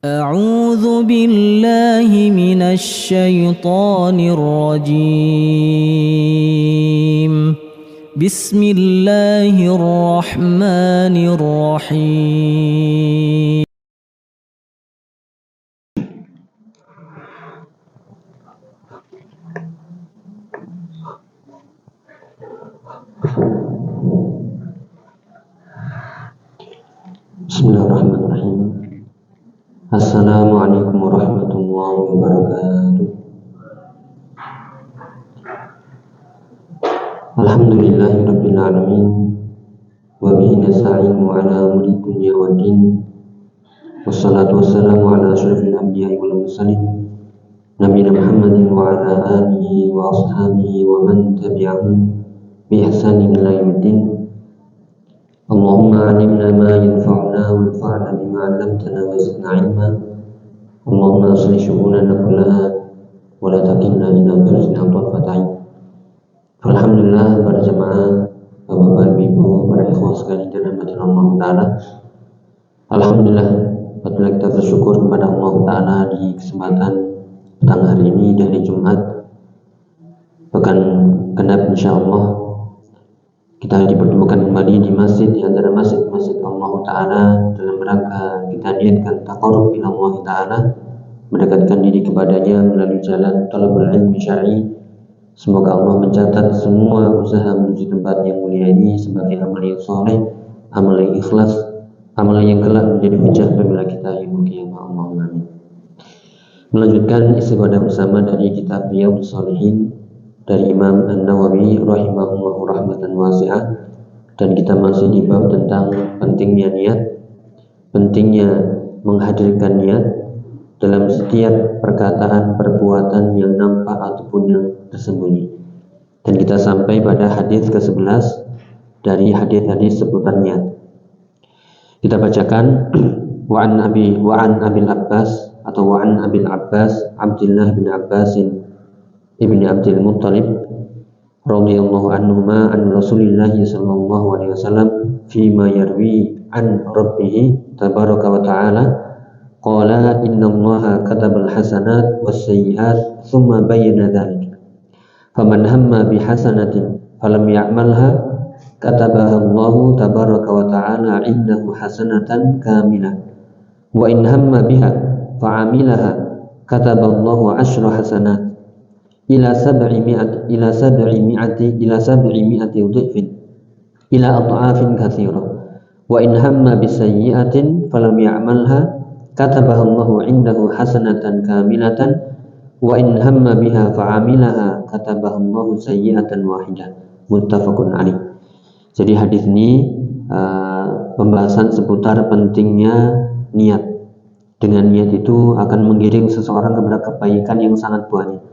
أعوذ بالله من الشيطان الرجيم. بسم الله الرحمن الرحيم. Bismillahirrahmanirrahim. Assalamualaikum warahmatullahi wabarakatuh. Alhamdulillahirabbil alamin wa bihi nasta'inu ala umuri dunya waddin. Wassalatu wassalamu ala asyrafil anbiya'i wal mursalin nabiyina Muhammadin wa ala alihi wa ashabihi wa man tabi'ahum bi ihsanin ila yaumiddin. Allahumma 'allimna ma yanfa'una wanfa'na bima 'allamtana wa zidna 'ilma. Allahumma aslih syu'unana kullaha wa la takilna ila anfusina tarfata 'ain. Alhamdulillah, para jemaah, Bapak Ibu, para ikhwah sekalian dirahmati Allah Ta'ala. Alhamdulillah, patutlah kita bersyukur kepada Allah Ta'ala di kesempatan petang hari ini di hari Jumat pekan genap, insyaallah kita dipertemukan kembali di masjid, di antara masjid-masjid Allah Ta'ala, dalam rangka kita niatkan taqarrub ila Allah Ta'ala, mendekatkan diri kepadanya melalui jalan talabul ilmi syar'i. Semoga Allah mencatat semua usaha menuju tempat yang mulia ini sebagai amal yang soleh, amal yang ikhlas, amal yang kelak menjadi hujjah apabila kita yaumul qiyamah. Allahumma amin. Melanjutkan istiqadah bersama dari kitab Riyadhus Shalihin dari Imam An-Nawawi rahimahullahu rahmatan wasi'ah, dan kita masih di bab tentang pentingnya niat, pentingnya menghadirkan niat dalam setiap perkataan, perbuatan yang nampak ataupun yang tersembunyi. Dan kita sampai pada hadis ke-11 dari hadis-hadis seputar niat. Kita bacakan wa an Abil Abbas atau wa an Abil Abbas Abdullah bin Abbasin Ibni Abdul Muttalib radhiyallahu anhuma an Rasulillah sallallahu alaihi wasallam fima yarwi an rabbih tabaraka wa ta'ala qala innallaha katabal hasanat was sayyi'at thumma bayyana dzalik faman hamma bi hasanatin falam ya'malha katabaha Allahu tabaraka wa ta'ala indahu hasanatan kamilah wa in hamma biha fa'amilaha kataballahu 'ashra hasanat ila sab'imi'ati dhifin ila adhafin katsirah wa in hamma bisayyi'atin falam ya'malha katabaha Allahu 'indahu hasanatan kamilatan wa in hamma biha fa'amilaha katabaha Allahu sayyi'atan wahidah. Muttafaqun alaih. Jadi hadis ini pembahasan seputar pentingnya niat. Dengan niat itu akan menggiring seseorang kepada kebaikan yang sangat banyak.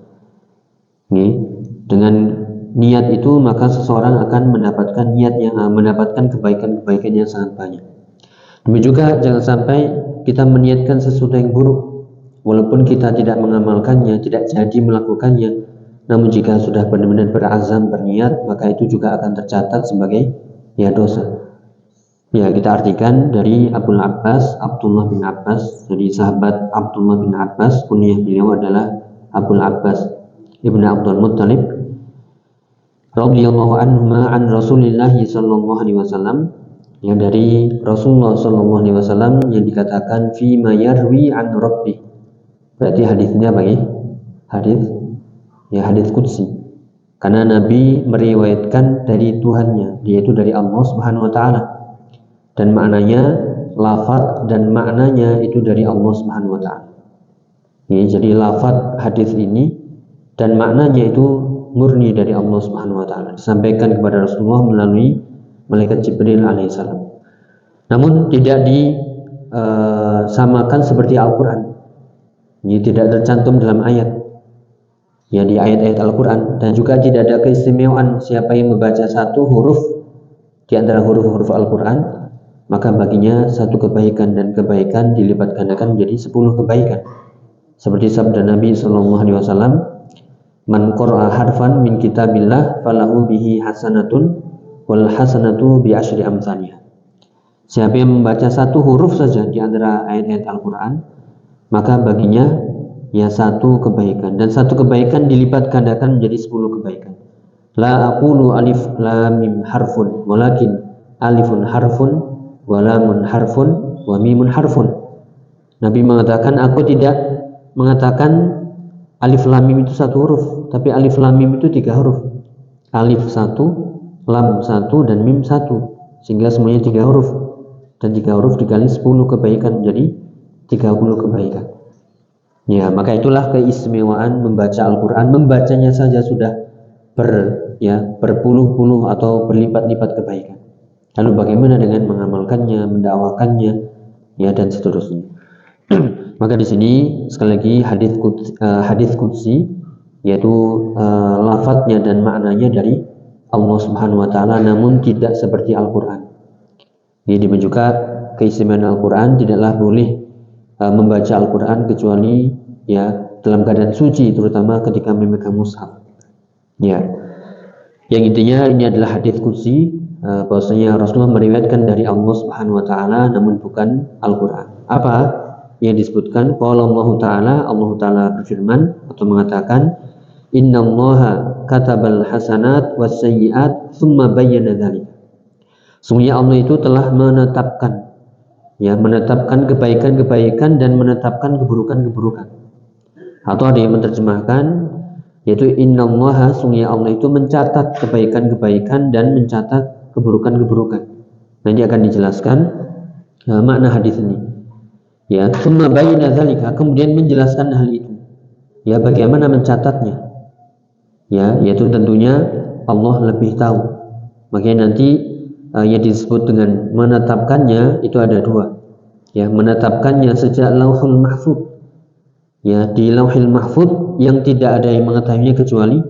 Dengan niat itu maka seseorang akan mendapatkan mendapatkan kebaikan-kebaikan yang sangat banyak. Demikian juga jangan sampai kita meniatkan sesuatu yang buruk, walaupun kita tidak mengamalkannya, tidak jadi melakukannya, namun jika sudah benar-benar berazam berniat, maka itu juga akan tercatat sebagai dosa. Ya, kita artikan dari Abdullah bin Abbas, jadi sahabat Abdullah bin Abbas, kunyah beliau adalah Abul Abbas Ibnu Abdul Muttalib radhiyallahu anhuma an Rasulillah sallallahu alaihi wasallam, yang dari Rasulullah sallallahu alaihi wasallam yang dikatakan fi ma yarwi an rabbi. Berarti hadisnya bagi hadis qudsi. Karena Nabi meriwayatkan dari Tuhannya, yaitu dari Allah Subhanahu wa taala. Dan maknanya lafaz dan maknanya itu dari Allah Subhanahu wa taala. Jadi lafaz hadis ini dan maknanya itu murni dari Allah Subhanahu wa taala, disampaikan kepada Rasulullah melalui malaikat Jibril alaihissalam. Namun tidak disamakan seperti Al-Qur'an. Ini tidak tercantum dalam ayat. Ya, di ayat-ayat Al-Qur'an, dan juga tidak ada keistimewaan siapa yang membaca satu huruf di antara huruf-huruf Al-Qur'an, maka baginya satu kebaikan, dan kebaikan dilipat gandakan menjadi 10 kebaikan. Seperti sabda Nabi sallallahu alaihi wasallam, man qara'a harfan min kitabillah falahu bihi hasanatun wal hasanatu bi asyri amsalih. Siapa yang membaca satu huruf saja di antara ayat-ayat Al-Quran, maka baginya ya satu kebaikan, dan satu kebaikan dilipat gandakan menjadi 10 kebaikan. La aqulu alif lam mim harfun walakin alifun harfun wa lamun harfun wa mimun harfun. Nabi mengatakan, aku tidak mengatakan alif lam mim itu satu huruf, tapi alif lam mim itu 3 huruf. Alif 1, lam 1, dan mim 1, sehingga semuanya 3 huruf, dan 3 huruf dikali 10 kebaikan menjadi 30 kebaikan. Ya, maka itulah keistimewaan membaca Al-Quran. Membacanya saja sudah berpuluh-puluh atau berlipat-lipat kebaikan. Lalu bagaimana dengan mengamalkannya, mendakwakannya, ya, dan seterusnya. Maka di sini sekali lagi hadis qudsi, yaitu lafadznya dan maknanya dari Allah Subhanahu wa taala, namun tidak seperti Al-Qur'an. Ini juga keistimewaan Al-Qur'an, tidaklah boleh membaca Al-Qur'an kecuali ya dalam keadaan suci, terutama ketika memegang mushaf. Ya. Yang intinya ini adalah hadis qudsi, bahwasanya Rasulullah meriwayatkan dari Allah Subhanahu wa taala namun bukan Al-Qur'an. Apa yang disebutkan? Qala Allah taala berfirman atau mengatakan, innallaha katabal hasanat was sayyiat tsumma bayyana dzalik. Sungguhnya Allah itu telah menetapkan kebaikan-kebaikan dan menetapkan keburukan-keburukan. Atau ada yang menerjemahkan, yaitu innallaha, sungguhnya Allah itu mencatat kebaikan-kebaikan dan mencatat keburukan-keburukan. Nanti akan dijelaskan makna hadis ini. Ya, tsumma bayyana dzalika, kemudian menjelaskan hal itu. Ya, bagaimana mencatatnya? Ya, yaitu tentunya Allah lebih tahu. Makanya nanti yang disebut dengan menetapkannya itu ada 2. Ya, menetapkannya sejak Lauhul Mahfuz. Ya, di Lauhul Mahfuz yang tidak ada yang mengetahuinya kecuali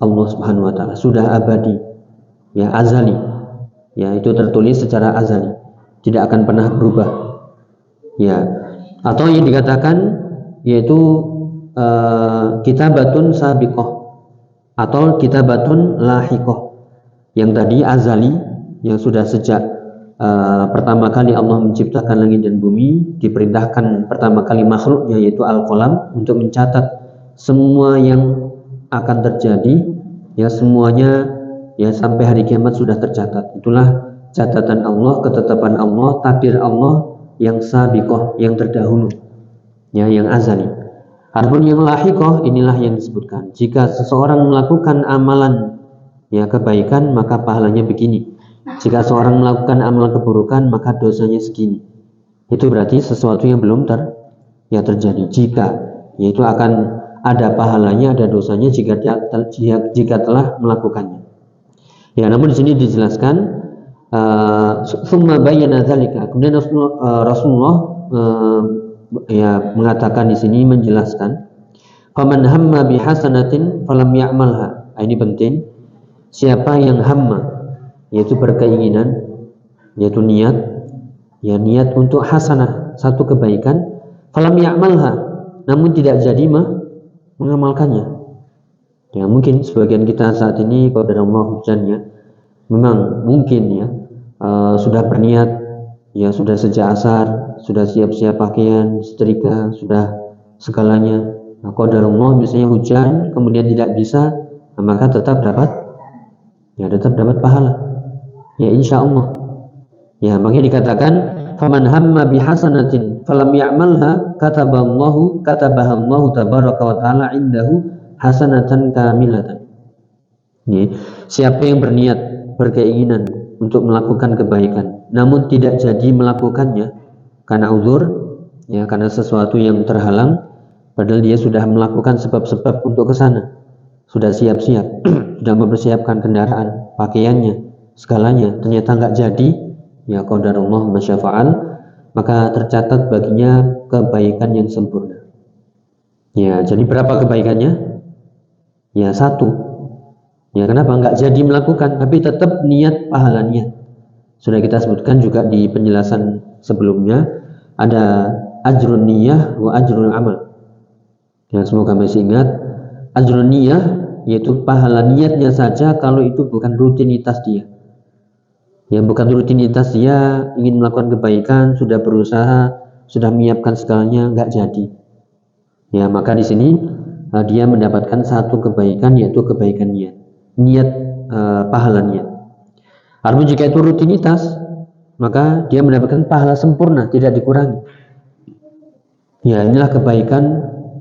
Allah Subhanahu wa taala, sudah abadi. Ya, azali. Ya, itu tertulis secara azali, tidak akan pernah berubah. Ya, atau yang dikatakan yaitu kitabatun sabiqah atau kitabatun lahiqah. Yang tadi azali, yang sudah sejak pertama kali Allah menciptakan langit dan bumi, diperintahkan pertama kali makhluknya yaitu Al-Qalam untuk mencatat semua yang akan terjadi, ya, semuanya ya sampai hari kiamat sudah tercatat. Itulah catatan Allah, ketetapan Allah, takdir Allah yang sabiqah, yang terdahulu, ya, yang azali. Adapun yang lahiqah, inilah yang disebutkan. Jika seseorang melakukan amalan ya kebaikan, maka pahalanya begini. Jika seorang melakukan amalan keburukan, maka dosanya segini. Itu berarti sesuatu yang belum terjadi. Yaitu akan ada pahalanya, ada dosanya jika telah melakukannya. Ya, namun di sini dijelaskan tsumma bayyana dzalika. Kemudian Rasulullah mengatakan di sini, menjelaskan, faman hamma bihasanatin falam ya'malha. Ini penting. Siapa yang hamma, yaitu berkeinginan, yaitu niat untuk hasanah, satu kebaikan, falam ya'malha, namun tidak jadi mengamalkannya. Ya, mungkin sebagian kita saat ini qadarullah hujannya, memang mungkin sudah berniat, ya sudah sejak asar, sudah siap-siap pakaian, setrika, sudah segalanya. Nah, qadarullah misalnya hujan kemudian tidak bisa, maka tetap dapat pahala. Ya, insya Allah. Ya, makanya dikatakan faman hamma bihasanatin falam ya'malha katabahallahu tabaraka wa ta'ala indahu hasanatan kamilatan. Ya, siapa yang berniat, berkeinginan untuk melakukan kebaikan namun tidak jadi melakukannya karena uzur, ya, karena sesuatu yang terhalang, padahal dia sudah melakukan sebab-sebab untuk ke sana, sudah siap-siap, sudah mempersiapkan kendaraan, pakaiannya, segalanya, ternyata nggak jadi, ya qadarullah masyafa'al, maka tercatat baginya kebaikan yang sempurna. Ya, jadi berapa kebaikannya? Ya, 1. Ya, kenapa nggak jadi melakukan tapi tetap niat pahala niat? Sudah kita sebutkan juga di penjelasan sebelumnya, ada ajrun niyah wa ajrul amal. Ya, semoga masih ingat. Ajrun niyah yaitu pahala niatnya saja kalau itu bukan rutinitas dia. Ya, bukan rutinitas dia ingin melakukan kebaikan, sudah berusaha sudah menyiapkan segalanya, nggak jadi. Ya, maka di sini dia mendapatkan satu kebaikan, yaitu kebaikan niat pahala niat. Adapun jika itu rutinitas, maka dia mendapatkan pahala sempurna, tidak dikurangi. Ya, inilah kebaikan,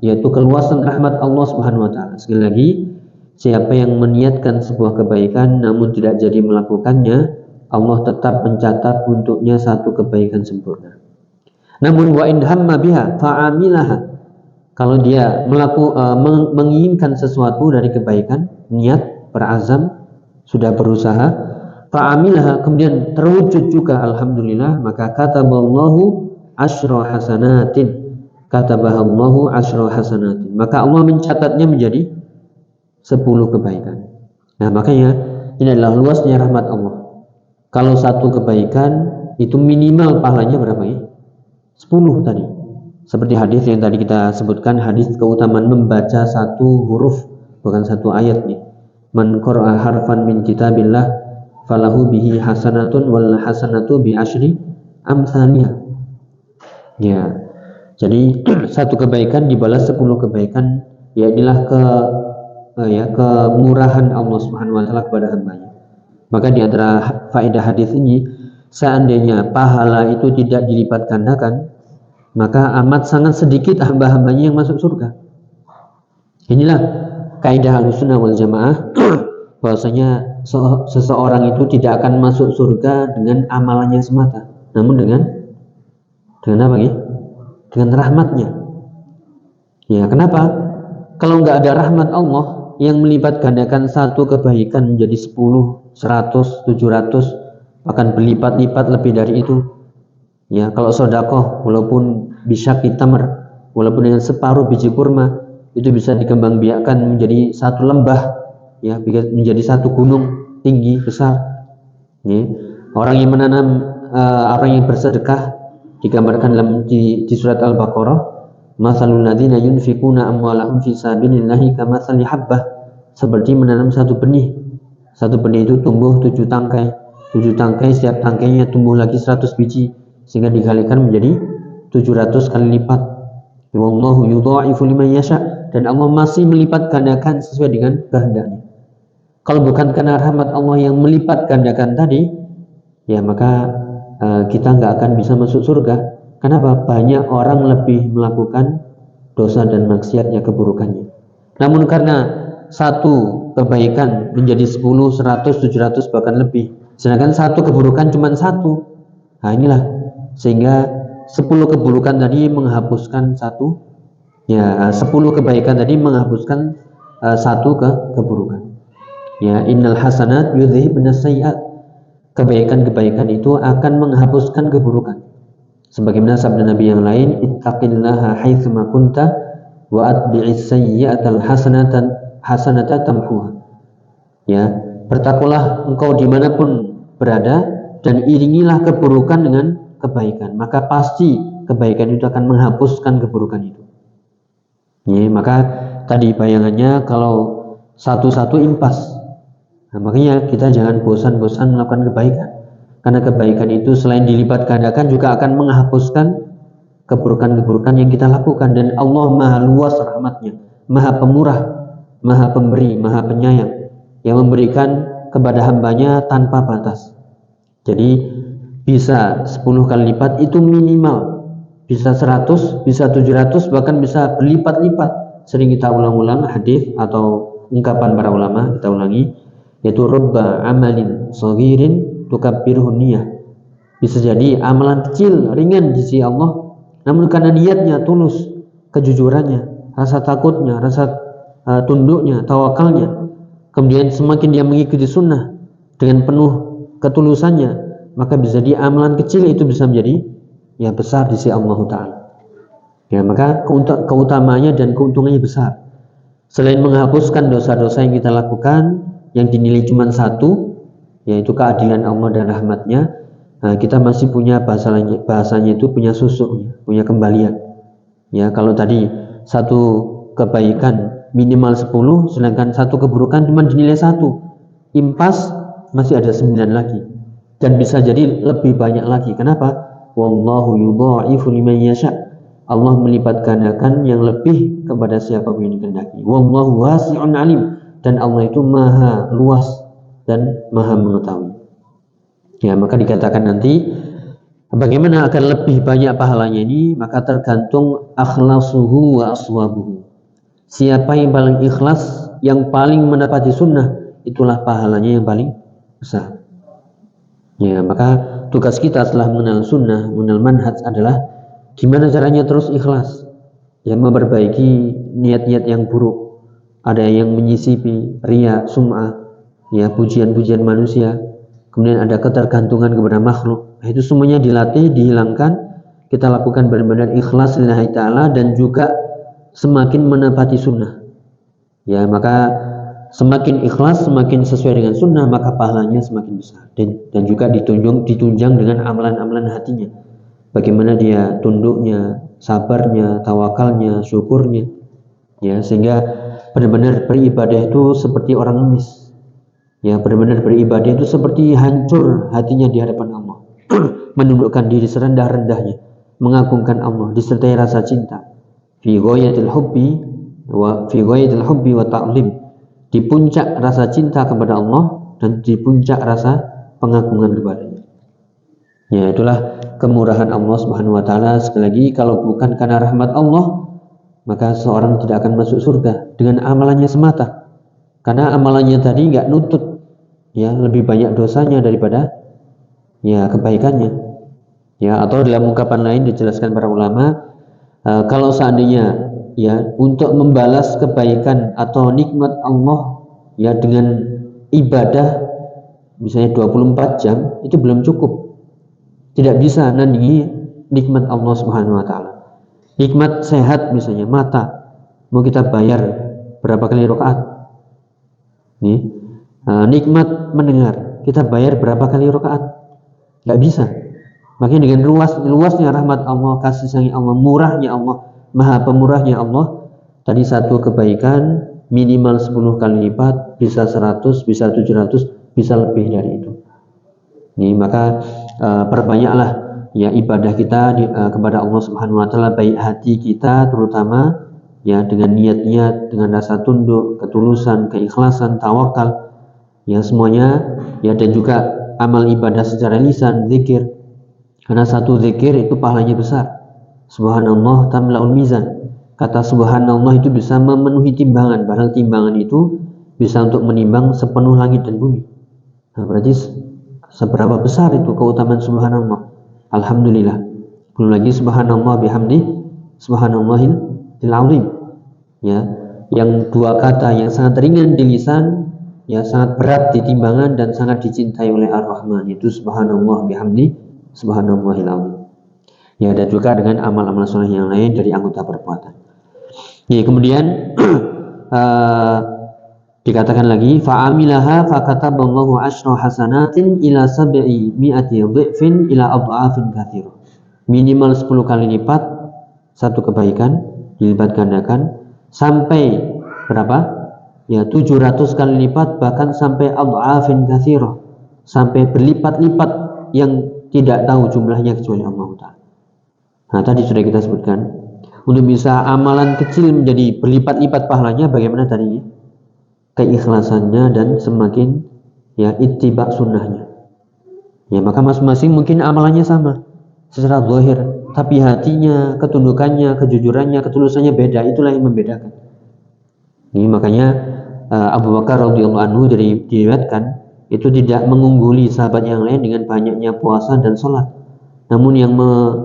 yaitu keluasan rahmat Allah Subhanahu wa taala. Sekali lagi, siapa yang meniatkan sebuah kebaikan namun tidak jadi melakukannya, Allah tetap mencatat untuknya satu kebaikan sempurna. Namun wa in hamma biha fa'amilaha, kalau dia menginginkan sesuatu dari kebaikan, niat, berazam, sudah berusaha, fa'amilaha, kemudian terwujud juga, alhamdulillah, maka kataballahu asyra hasanatin, katabahallahu asyra hasanatin, maka Allah mencatatnya menjadi 10 kebaikan. Nah, makanya ini adalah luasnya rahmat Allah. Kalau satu kebaikan itu minimal pahalanya berapa ya? 10 tadi. Seperti hadis yang tadi kita sebutkan, hadis keutamaan membaca satu huruf, bukan satu ayat nih. Man qara'a harfan min kitabillah falahu bihi hasanatun wal hasanatu bi asyri amsalihha. Ya. Jadi satu kebaikan dibalas 10 kebaikan, ya inilah kemurahan Allah Subhanahu wa taala kepada hambanya. Maka di antara faedah hadis ini, seandainya pahala itu tidak dilipat gandakan, maka amat sangat sedikit hamba-hambanya yang masuk surga. Inilah kaidah Ahlussunnah wal Jamaah, bahwasanya seseorang itu tidak akan masuk surga dengan amalannya semata, namun dengan apa ya? Dengan rahmatnya. Ya, kenapa? Kalau nggak ada rahmat Allah yang melipat gandakan satu kebaikan menjadi 10, 100, 700, bahkan berlipat-lipat lebih dari itu. Ya, kalau sedekah walaupun bisa tamar, walaupun dengan separuh biji kurma, itu bisa dikembangbiakkan menjadi satu lembah, ya, menjadi satu gunung tinggi besar. Ya. Orang yang menanam, orang yang bersedekah digambarkan di surat Al-Baqarah, masalul ladzina yunfikuna amwalahum fi sabilillahi kamatsali habbah, seperti menanam satu benih. Satu benih itu tumbuh 7 tangkai. 7 tangkai, setiap tangkainya tumbuh lagi 100 biji, sehingga dikalikan menjadi 700 kali lipat. Wallahu yudha'ifu liman yasha, dan Allah masih melipat gandakan sesuai dengan kehendaknya. Kalau bukan karena rahmat Allah yang melipat gandakan tadi, ya maka kita nggak akan bisa masuk surga. Kenapa? Banyak orang lebih melakukan dosa dan maksiatnya, keburukannya. Namun karena satu kebaikan menjadi 10, 100, 700 bahkan lebih, sedangkan satu keburukan cuma satu. Nah, inilah sehingga 10 keburukan tadi menghapuskan satu, ya 10 kebaikan tadi menghapuskan satu keburukan. Ya, innal hasanat yudhhibna sayyi'at, kebaikan-kebaikan itu akan menghapuskan keburukan. Sebagaimana sabda Nabi yang lain, ittaqillaha haitsuma kunta wa atbi'is sayyi'atal hasanata tamhuha. Ya, bertakwalah engkau dimanapun berada dan iringilah keburukan dengan kebaikan, maka pasti kebaikan itu akan menghapuskan keburukan itu. Ya, maka tadi bayangannya kalau satu-satu impas. Nah, makanya kita jangan bosan-bosan melakukan kebaikan, karena kebaikan itu selain dilipat gandakan juga akan menghapuskan keburukan-keburukan yang kita lakukan. Dan Allah maha luas rahmatnya, maha pemurah, maha pemberi, maha penyayang, yang memberikan kepada hambanya tanpa batas. Jadi bisa 10 kali lipat itu minimal, bisa 100, bisa 700, bahkan bisa berlipat-lipat. Sering kita ulang-ulang hadis atau ungkapan para ulama, kita ulangi, yaitu rubba amalin saghirin tukabbiruhu niyah. Bisa jadi amalan kecil ringan di sisi Allah, namun karena niatnya tulus, kejujurannya, rasa takutnya, rasa tunduknya, tawakalnya, kemudian semakin dia mengikuti sunnah dengan penuh ketulusannya, maka bisa jadi amalan kecil itu bisa menjadi ya besar di sisi Allah Ta'ala. Ya, maka keutamanya dan keuntungannya besar. Selain menghapuskan dosa-dosa yang kita lakukan yang dinilai cuma satu, yaitu keadilan Allah dan rahmatnya, kita masih punya bahasanya itu punya susuknya, punya kembalian. Ya, kalau tadi satu kebaikan minimal 10, sedangkan satu keburukan cuma dinilai 1, impas masih ada 9 lagi, dan bisa jadi lebih banyak lagi. Kenapa? wallahu yudha'ifu liman yasha. Allah melipat gandakan yang lebih kepada siapa yang dikehendaki. Wallahu wasi'un alim, dan Allah itu maha luas dan maha mengetahui. Ya, maka dikatakan nanti bagaimana akan lebih banyak pahalanya ini, maka tergantung akhlasuhu wa aswabuhu. Siapa yang paling ikhlas, yang paling mendapati sunnah, itulah pahalanya yang paling besar. Ya, maka tugas kita setelah mengenal sunnah, mengenal manhaj adalah gimana caranya terus ikhlas, ya, memperbaiki niat-niat yang buruk. Ada yang menyisipi riya, sum'ah, ya, pujian-pujian manusia, kemudian ada ketergantungan kepada makhluk. Nah, itu semuanya dilatih, dihilangkan. Kita lakukan benar-benar ikhlas lillahi ta'ala, dan juga semakin menepati sunnah. Ya, maka semakin ikhlas, semakin sesuai dengan sunnah, maka pahalanya semakin besar. Dan juga ditunjang dengan amalan-amalan hatinya. Bagaimana dia tunduknya, sabarnya, tawakalnya, syukurnya. Ya, sehingga benar-benar beribadah itu seperti orang ngemis. Ya, benar-benar beribadah itu seperti hancur hatinya di hadapan Allah. Menundukkan diri serendah-rendahnya, mengagungkan Allah, disertai rasa cinta. Fi ghayatil hubbi wa ta'lim, di puncak rasa cinta kepada Allah dan di puncak rasa pengagungan kepadanya. Ya, itulah kemurahan Allah Subhanahu wa taala. Sekali lagi, kalau bukan karena rahmat Allah, maka seorang tidak akan masuk surga dengan amalannya semata. Karena amalannya tadi enggak nutut, ya, lebih banyak dosanya daripada ya kebaikannya. Ya, atau dalam ungkapan lain dijelaskan para ulama, kalau seandainya ya untuk membalas kebaikan atau nikmat Allah ya dengan ibadah misalnya 24 jam itu belum cukup. Tidak bisa nandingi nikmat Allah Subhanahu wa taala. Nikmat sehat misalnya mata, mau kita bayar berapa kali rakaat? Nih, nikmat mendengar, kita bayar berapa kali rakaat? Enggak bisa. Makanya dengan luasnya rahmat Allah, kasih sayang Allah, murahnya Allah, maha pemurahnya Allah, tadi satu kebaikan minimal 10 kali lipat, bisa 100, bisa 700, bisa lebih dari itu. Ini maka perbanyaklah ya ibadah kita kepada Allah Subhanahu wa taala, baik hati kita terutama ya dengan niat-niat, dengan rasa tunduk, ketulusan, keikhlasan, tawakal, ya semuanya ya, dan juga amal ibadah secara lisan, zikir. Karena satu zikir itu pahalanya besar. Subhanallah tamla'ul mizan. Kata subhanallah itu bisa memenuhi timbangan. Padahal timbangan itu bisa untuk menimbang sepenuh langit dan bumi. Nah, berarti seberapa besar itu keutamaan subhanallah. Alhamdulillah. Belum lagi subhanallah bihamdi, subhanallahil azim. Ya, yang dua kata yang sangat ringan di lisan, ya sangat berat di timbangan dan sangat dicintai oleh Ar-Rahman, itu subhanallah bihamdi, subhanallahil azim. Ya, dan juga dengan amal-amal soleh yang lain dari anggota perbuatan. Ya, kemudian dikatakan lagi fa'amilaha fakataballahu asyra hasanatin ila sab'i mi'ati dhifin ila adhafin katsira. Minimal 10 kali lipat satu kebaikan dilipat gandakan sampai berapa? Ya, 700 kali lipat, bahkan sampai adhafin katsira, sampai berlipat-lipat yang tidak tahu jumlahnya kecuali Allah Ta'ala. Nah, tadi sudah kita sebutkan, untuk bisa amalan kecil menjadi berlipat-lipat pahalanya, bagaimana tadi? Keikhlasannya dan semakin ya ittiba sunnahnya. Ya, maka masing-masing mungkin amalannya sama secara zahir, tapi hatinya, ketundukannya, kejujurannya, ketulusannya beda. Itulah yang membedakan. Ini makanya Abu Bakar radhiyallahu anhu diriwayatkan itu tidak mengungguli sahabat yang lain dengan banyaknya puasa dan sholat. Namun yang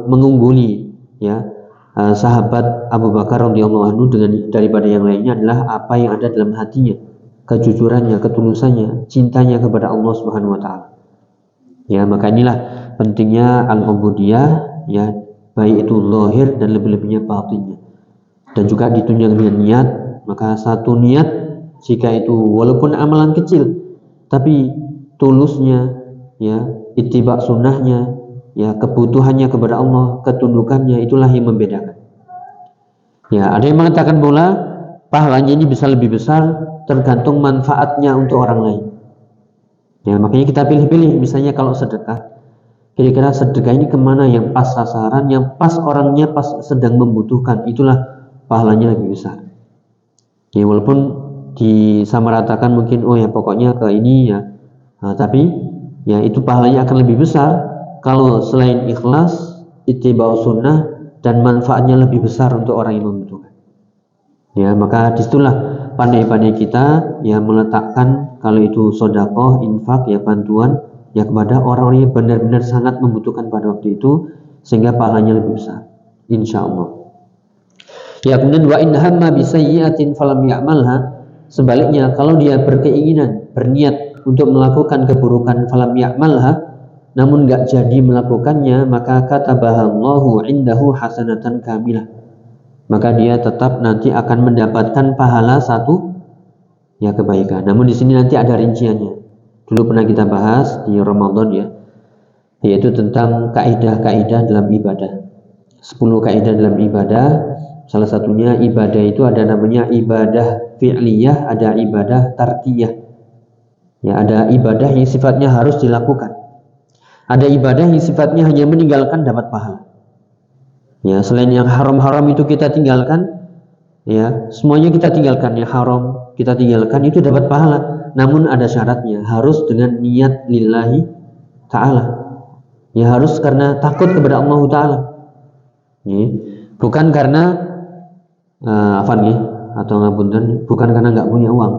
mengungguli ya sahabat Abu Bakar radhiyallahu anhu daripada yang lainnya adalah apa yang ada dalam hatinya, kejujurannya, ketulusannya, cintanya kepada Allah Subhanahu wa taala. Ya, maka inilah pentingnya al-ubudiyah, ya, baik itu zahir dan lebih-lebihnya batinnya. Dan juga ditunjang dengan niat. Maka satu niat, jika itu walaupun amalan kecil, tapi tulusnya, ya, ittiba sunnahnya, ya, kebutuhannya kepada Allah, ketundukannya, itulah yang membedakan. Ya, ada yang mengatakan pula pahalanya ini bisa lebih besar tergantung manfaatnya untuk orang lain. Ya, makanya kita pilih-pilih. Misalnya kalau sedekah, kira-kira sedekah ini kemana yang pas sasaran, yang pas orangnya pas sedang membutuhkan, itulah pahalanya lebih besar. Ya, walaupun disamaratakan mungkin oh ya pokoknya ke ini ya, tapi ya itu pahalanya akan lebih besar kalau selain ikhlas, ittiba'us sunnah, dan manfaatnya lebih besar untuk orang yang membutuhkan. Ya, maka disitulah pandai-pandai kita ya meletakkan kalau itu sedekah, infak ya bantuan ya kepada orang-orang yang benar-benar sangat membutuhkan pada waktu itu, sehingga pahalanya lebih besar insyaallah. Ya, kemudian wa in hamma bi sayyi'atin falam ya'malha, sebaliknya kalau dia berkeinginan, berniat untuk melakukan keburukan falam ya'malha, namun enggak jadi melakukannya, maka katabahallahu indahu hasanatan kamilah, maka dia tetap nanti akan mendapatkan pahala satu ya kebaikan. Namun di sini nanti ada rinciannya. Dulu pernah kita bahas di Ramadan ya, yaitu tentang kaidah-kaidah dalam ibadah. 10 kaidah dalam ibadah. Salah satunya ibadah itu ada namanya ibadah fi'liyah, ada ibadah tarkiyah. Ya, ada ibadah yang sifatnya harus dilakukan. Ada ibadah yang sifatnya hanya meninggalkan dapat pahala. Ya, selain yang haram-haram itu kita tinggalkan, ya, semuanya kita tinggalkan, yang haram kita tinggalkan itu dapat pahala. Namun ada syaratnya, harus dengan niat lillahi ta'ala. Ya, harus karena takut kepada Allah Ta'ala. Ya, bukan karena atau ngapunten, bukan karena nggak punya uang.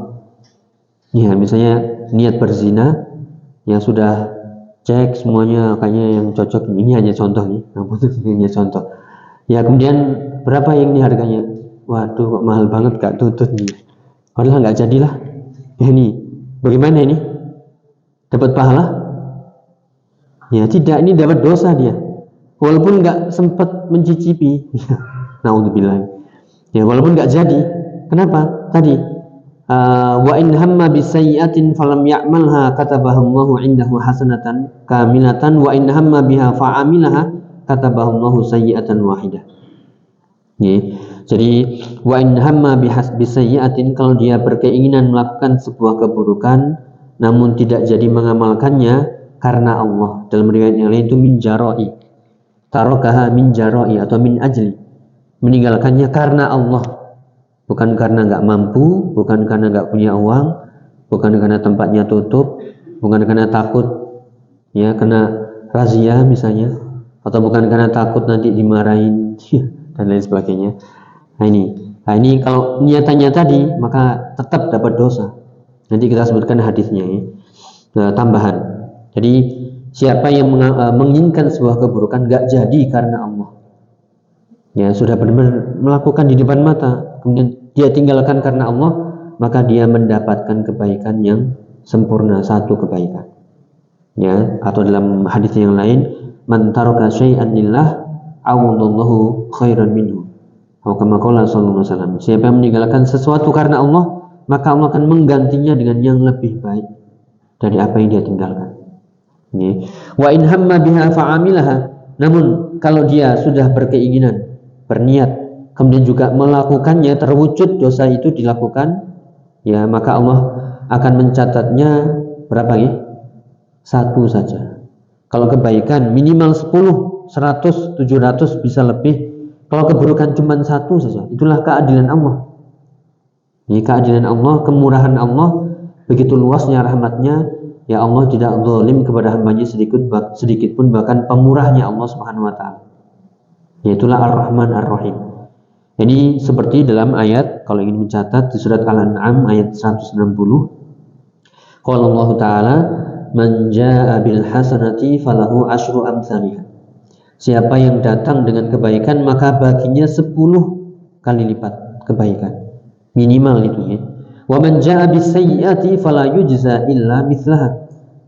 Ya, misalnya niat berzina, ya sudah cek semuanya kayaknya yang cocok, ini hanya contoh nih, ngapunten, hanya contoh. Ya, kemudian berapa yang ini harganya? Waduh, kok mahal banget, gak tutut nih. Padahal nggak jadilah. Ya, ini bagaimana ini? Dapat pahala? Ya tidak, ini dapat dosa dia. Walaupun nggak sempat mencicipi. Naudzubillah. Ya, walaupun nggak jadi. Kenapa? Tadi wa in hamma bi sayyi'atin falam ya'malha katabahallahu indahu hasanatan kamilatan wa in hamma biha fa'amilaha katabahallahu sayyi'atan wahidah. Ya, jadi wa in hamma bi sayyi'atin, kalau dia berkeinginan melakukan sebuah keburukan namun tidak jadi mengamalkannya karena Allah. Dalam riwayat yang lain itu min jara'i. Tarakaha min jara'i atau min ajli. Meninggalkannya karena Allah, bukan karena nggak mampu, bukan karena nggak punya uang, bukan karena tempatnya tutup, bukan karena takut ya kena razia misalnya, atau bukan karena takut nanti dimarahin dan lain sebagainya. Nah ini kalau niatannya tadi maka tetap dapat dosa. Nanti kita sebutkan hadisnya ya. Tambahan. Jadi siapa yang menginginkan sebuah keburukan nggak jadi karena Allah, ya sudah benar-benar melakukan di depan mata, kemudian dia tinggalkan karena Allah, maka dia mendapatkan kebaikan yang sempurna, satu kebaikan. Ya, atau dalam hadis yang lain, man taraka syai'an lillah awadallahu khairan minhu. Atau kama qala sallallahu alaihi wasallam, siapa yang meninggalkan sesuatu karena Allah, maka Allah akan menggantinya dengan yang lebih baik dari apa yang dia tinggalkan. Ya. Wa in hamma biha fa'amilaha, namun kalau dia sudah berkeinginan, berniat, kemudian juga melakukannya, terwujud dosa itu dilakukan, ya maka Allah akan mencatatnya berapa ya? Satu saja. Kalau kebaikan minimal 10, 100, 700 bisa lebih. Kalau keburukan cuma satu saja. Itulah keadilan Allah. Ini keadilan Allah, kemurahan Allah, begitu luasnya rahmatnya. Ya, Allah tidak zalim kepada hambanya sedikit pun, bahkan pemurahnya Allah Subhanahu wa taala. Yaitulah Ar-Rahman Ar-Rahim. Ini seperti dalam ayat, kalau ingin mencatat, di surat Al-An'am ayat 160. Qala Allah Ta'ala, man jaa'a bil hasanati falahu asyru amsalihha. Siapa yang datang dengan kebaikan maka baginya 10 kali lipat kebaikan. Minimal itu ya. Wa man jaa'a bis sayyi'ati fala yujza illa mithlaha.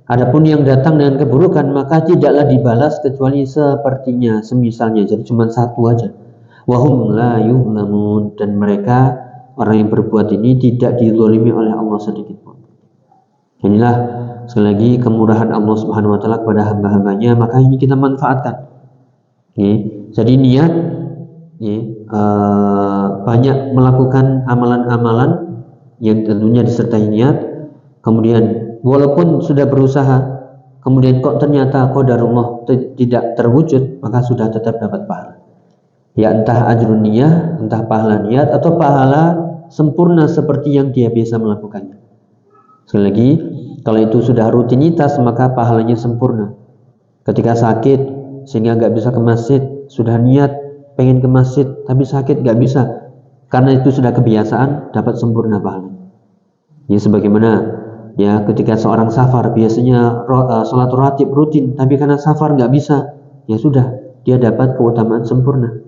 Adapun yang datang dengan keburukan maka tidaklah dibalas kecuali sepertinya, semisalnya, jadi cuma satu aja. Wahum la yuzlamun, dan mereka orang yang berbuat ini tidak dizalimi oleh Allah sedikit pun. Inilah sekali lagi kemurahan Allah Subhanahu wa taala kepada hamba-hambanya, maka ini kita manfaatkan. Jadi niat banyak melakukan amalan-amalan yang tentunya disertai niat. Kemudian walaupun sudah berusaha, kemudian kok ternyata qadarullah tidak terwujud, maka sudah tetap dapat pahala. Ya entah ajrun niyah, entah pahala niat, atau pahala sempurna seperti yang dia biasa melakukannya. Sekali lagi, kalau itu sudah rutinitas maka pahalanya sempurna. Ketika sakit sehingga nggak bisa ke masjid, sudah niat pengen ke masjid tapi sakit nggak bisa, karena itu sudah kebiasaan, dapat sempurna pahala. Ya sebagaimana ya ketika seorang safar biasanya sholat rawatib rutin, tapi karena safar nggak bisa, ya sudah dia dapat keutamaan sempurna.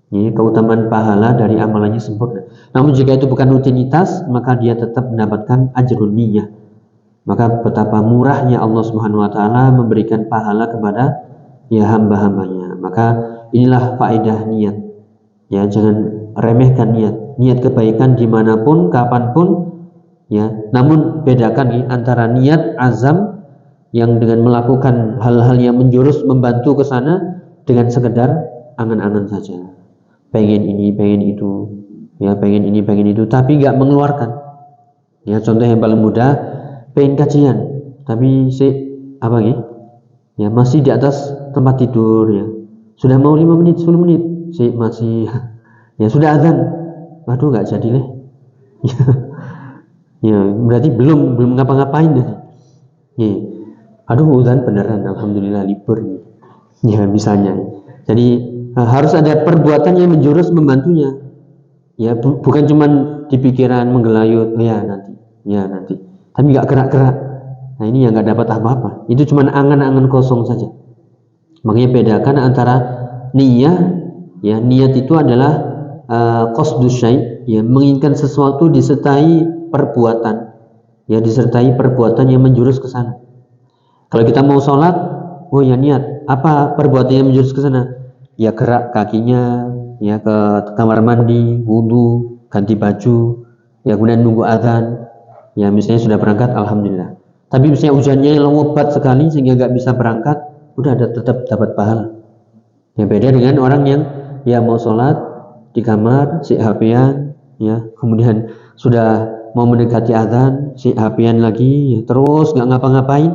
Ya, keutamaan pahala dari amalannya sempurna. Namun jika itu bukan rutinitas, maka dia tetap mendapatkan ajrun niyah. Maka betapa murahnya Allah Subhanahu wa taala memberikan pahala kepada ya hamba-hambanya. Maka inilah faedah niat. Ya, jangan remehkan niat. Niat kebaikan dimanapun, kapanpun, ya. Namun bedakan nih antara niat azam yang dengan melakukan hal-hal yang menjurus membantu ke sana dengan sekedar angan-angan saja. Pengen ini, pengen itu, ya pengen ini, pengen itu, tapi nggak mengeluarkan. Ya contoh yang paling mudah, pengen kajian, tapi apa nih? Ya masih di atas tempat tidur ya. Sudah mau 5 menit, 10 menit, masih ya sudah azan. Waduh nggak jadi deh. Ya berarti belum ngapa-ngapain deh. Ya. Aduh azan beneran, alhamdulillah libur nih. Ya misalnya. Jadi harus ada perbuatan yang menjurus membantunya. Ya bukan cuman di pikiran menggelayut, ya nanti. Tapi nggak gerak-gerak. Nah ini yang nggak dapat apa-apa. Itu cuman angan-angan kosong saja. Makanya bedakan antara niat, ya niat itu adalah qasdus syai', ya menginginkan sesuatu disertai perbuatan, ya disertai perbuatan yang menjurus ke sana. Kalau kita mau sholat, oh ya niat, apa perbuatan yang menjurus ke sana? Ya gerak kakinya, ya ke kamar mandi, wudu, ganti baju, ya kemudian nunggu azan. Ya misalnya sudah berangkat, alhamdulillah. Tapi misalnya hujannya lebat sekali sehingga nggak bisa berangkat, udah tetap dapat pahala. Ya beda dengan orang yang ya mau sholat di kamar, si HP-an, ya kemudian sudah mau mendekati azan, si HP-an lagi, ya terus nggak ngapa-ngapain.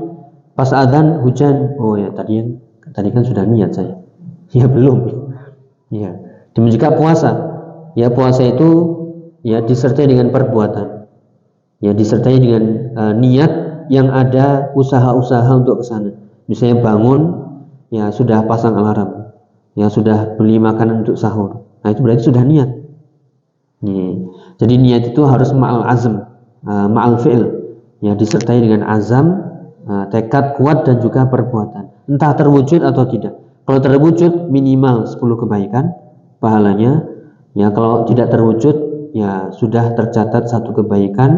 Pas azan hujan, oh ya tadi kan sudah niat saya. Ya belum. Ya. Demikian juga puasa. Ya puasa itu ya disertai dengan perbuatan. Ya disertai dengan niat yang ada usaha-usaha untuk ke sana. Misalnya bangun, ya sudah pasang alarm, ya sudah beli makanan untuk sahur. Nah itu berarti sudah niat. Ya. Jadi niat itu harus ma'al azm, ma'al fi'il. Ya disertai dengan azam, tekad kuat dan juga perbuatan. Entah terwujud atau tidak. Kalau terwujud minimal 10 kebaikan pahalanya. Ya kalau tidak terwujud ya sudah tercatat 1 kebaikan.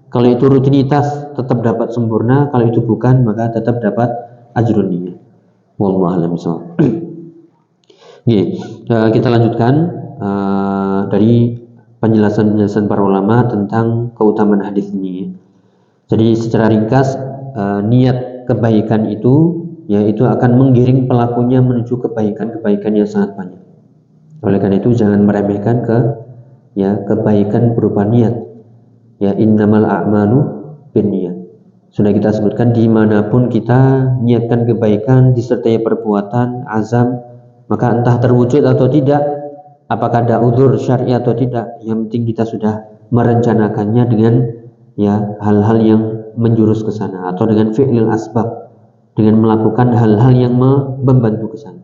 Kalau itu rutinitas tetap dapat sempurna, kalau itu bukan maka tetap dapat ajrun niyah. Wallahu a'lam bishawab. Kita lanjutkan dari penjelasan para ulama tentang keutamaan hadis ini. Jadi secara ringkas niat kebaikan itu yaitu akan menggiring pelakunya menuju kebaikan yang sangat banyak. Oleh karena itu jangan meremehkan kebaikan berupa niat. Ya innamal a'malu binniyat. Sudah kita sebutkan dimanapun kita niatkan kebaikan disertai perbuatan azam, maka entah terwujud atau tidak, apakah ada udzur syar'i atau tidak, yang penting kita sudah merencanakannya dengan ya hal-hal yang menjurus ke sana atau dengan fi'lil asbab, dengan melakukan hal-hal yang membantu ke sana.